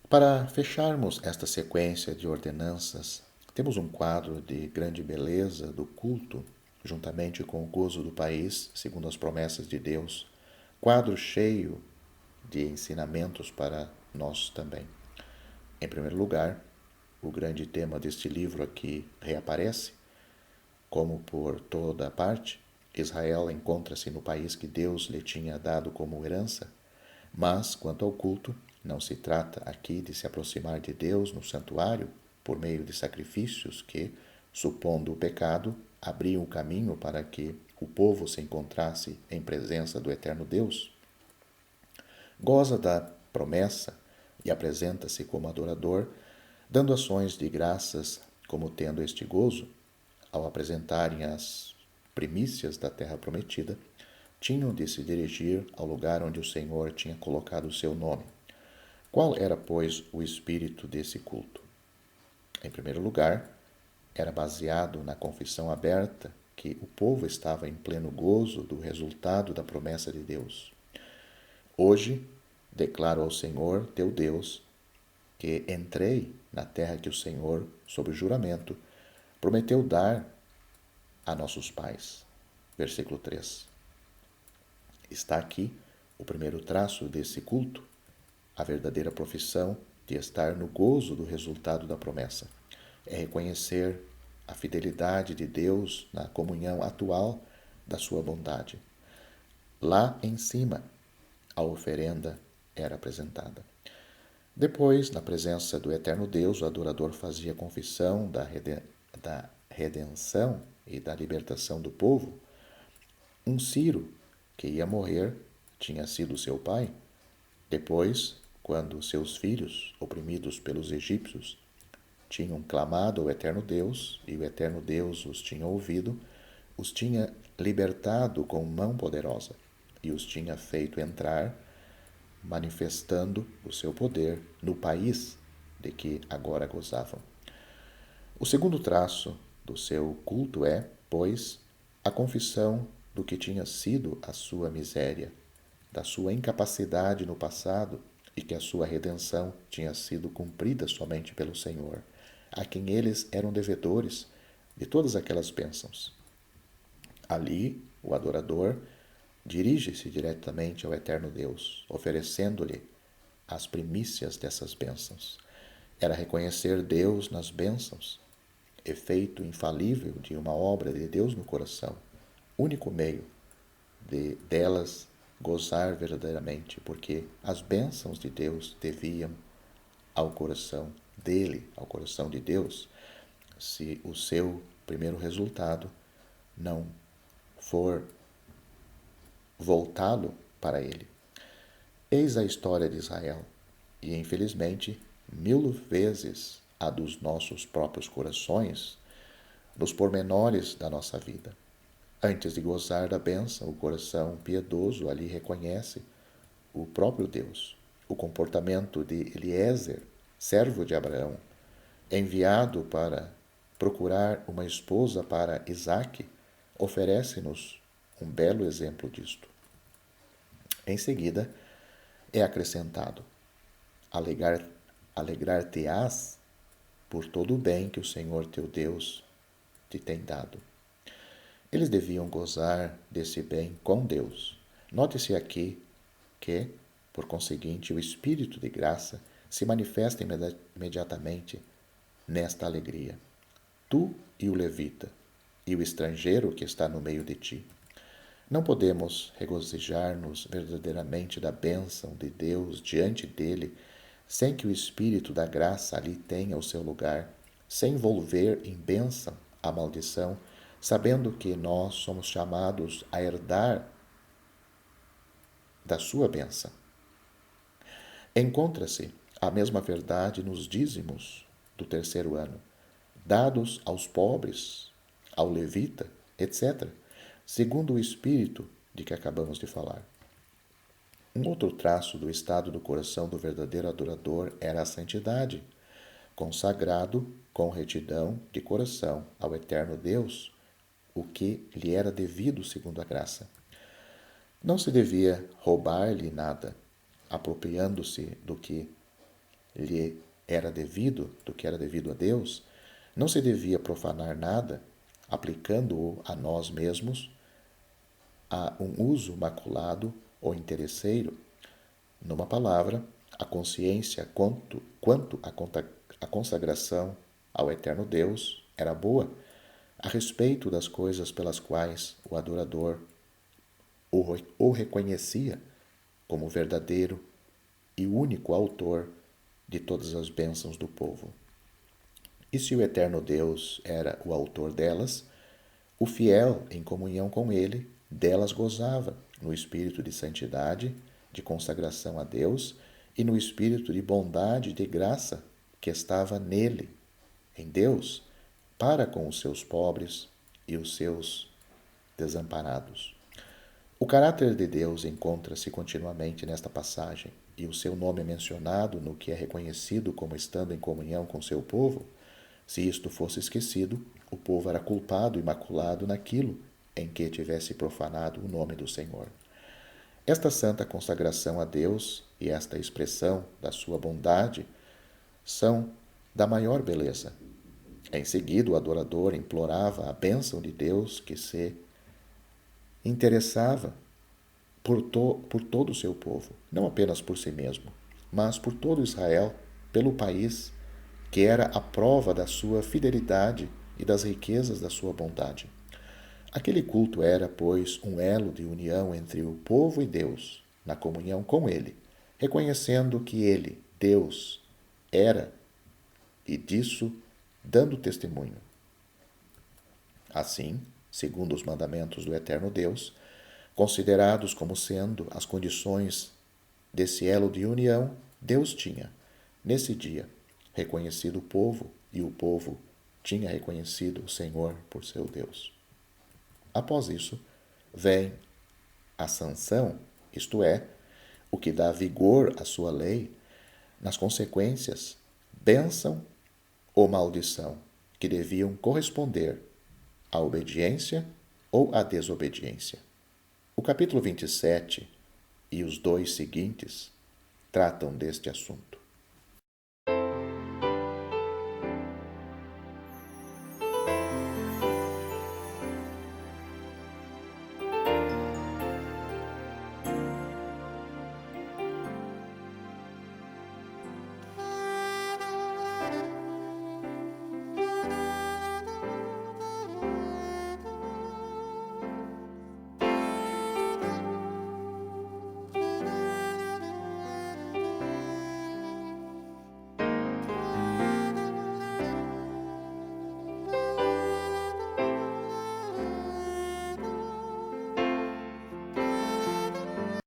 Para fecharmos esta sequência de ordenanças, temos um quadro de grande beleza do culto, juntamente com o gozo do país, segundo as promessas de Deus, quadro cheio de ensinamentos para nós também. Em primeiro lugar, o grande tema deste livro aqui reaparece, como por toda parte, Israel encontra-se no país que Deus lhe tinha dado como herança, mas, quanto ao culto, não se trata aqui de se aproximar de Deus no santuário por meio de sacrifícios que, supondo o pecado, abriam o caminho para que o povo se encontrasse em presença do eterno Deus. Goza da promessa e apresenta-se como adorador, dando ações de graças como tendo este gozo. Ao apresentarem as primícias da terra prometida, tinham de se dirigir ao lugar onde o Senhor tinha colocado o seu nome. Qual era, pois, o espírito desse culto? Em primeiro lugar, era baseado na confissão aberta que o povo estava em pleno gozo do resultado da promessa de Deus. Hoje, declaro ao Senhor, teu Deus, que entrei na terra que o Senhor, sob juramento, prometeu dar a nossos pais. Versículo 3. Está aqui o primeiro traço desse culto, a verdadeira profissão de estar no gozo do resultado da promessa. É reconhecer a fidelidade de Deus na comunhão atual da sua bondade. Lá em cima, a oferenda era apresentada. Depois, na presença do eterno Deus, o adorador fazia confissão da redenção e da libertação do povo. Um Ciro, que ia morrer, tinha sido seu pai. Depois, quando seus filhos, oprimidos pelos egípcios, tinham clamado ao eterno Deus, e o eterno Deus os tinha ouvido, os tinha libertado com mão poderosa e os tinha feito entrar, manifestando o seu poder no país de que agora gozavam. O segundo traço do seu culto é, pois, a confissão do que tinha sido a sua miséria, da sua incapacidade no passado e que a sua redenção tinha sido cumprida somente pelo Senhor, a quem eles eram devedores de todas aquelas bênçãos. Ali, o adorador dirige-se diretamente ao eterno Deus, oferecendo-lhe as primícias dessas bênçãos. Era reconhecer Deus nas bênçãos, efeito infalível de uma obra de Deus no coração, único meio delas gozar verdadeiramente, porque as bênçãos de Deus deviam ao coração dele, ao coração de Deus, se o seu primeiro resultado não for voltá-lo para ele. Eis a história de Israel, e infelizmente, 1000 vezes a dos nossos próprios corações, nos pormenores da nossa vida. Antes de gozar da bênção, o coração piedoso ali reconhece o próprio Deus. O comportamento de Eliezer, servo de Abraão, enviado para procurar uma esposa para Isaque, oferece-nos um belo exemplo disto. Em seguida, é acrescentado: alegrar-te-ás por todo o bem que o Senhor teu Deus te tem dado. Eles deviam gozar desse bem com Deus. Note-se aqui que, por conseguinte, o Espírito de graça se manifesta imediatamente nesta alegria. Tu e o levita, e o estrangeiro que está no meio de ti. Não podemos regozijar-nos verdadeiramente da bênção de Deus diante dele, sem que o Espírito da graça ali tenha o seu lugar, sem envolver em bênção a maldição, sabendo que nós somos chamados a herdar da sua bênção. Encontra-se a mesma verdade nos dízimos do terceiro ano, dados aos pobres, ao levita, etc., segundo o espírito de que acabamos de falar. Um outro traço do estado do coração do verdadeiro adorador era a santidade, consagrado com retidão de coração ao eterno Deus, o que lhe era devido segundo a graça. Não se devia roubar-lhe nada, apropriando-se do que lhe era devido, do que era devido a Deus, não se devia profanar nada, aplicando-o a nós mesmos, a um uso maculado ou interesseiro. Numa palavra, a consciência quanto à consagração ao eterno Deus era boa, a respeito das coisas pelas quais o adorador o reconhecia como verdadeiro e único autor de todas as bênçãos do povo. E se o eterno Deus era o autor delas, o fiel, em comunhão com ele, delas gozava, no espírito de santidade, de consagração a Deus, e no espírito de bondade e de graça que estava nele, em Deus, para com os seus pobres e os seus desamparados. O caráter de Deus encontra-se continuamente nesta passagem, e o seu nome é mencionado no que é reconhecido como estando em comunhão com seu povo. Se isto fosse esquecido, o povo era culpado e maculado naquilo em que tivesse profanado o nome do Senhor. Esta santa consagração a Deus e esta expressão da sua bondade são da maior beleza. Em seguida, o adorador implorava a bênção de Deus que se interessava por todo o seu povo, não apenas por si mesmo, mas por todo Israel, pelo país, que era a prova da sua fidelidade e das riquezas da sua bondade. Aquele culto era, pois, um elo de união entre o povo e Deus, na comunhão com ele, reconhecendo que ele, Deus, era e disso dando testemunho. Assim, segundo os mandamentos do eterno Deus, considerados como sendo as condições desse elo de união, Deus tinha, nesse dia, reconhecido o povo e o povo tinha reconhecido o Senhor por seu Deus. Após isso, vem a sanção, isto é, o que dá vigor à sua lei, nas consequências, bênção ou maldição, que deviam corresponder à obediência ou à desobediência. O capítulo 27 e os 2 seguintes tratam deste assunto.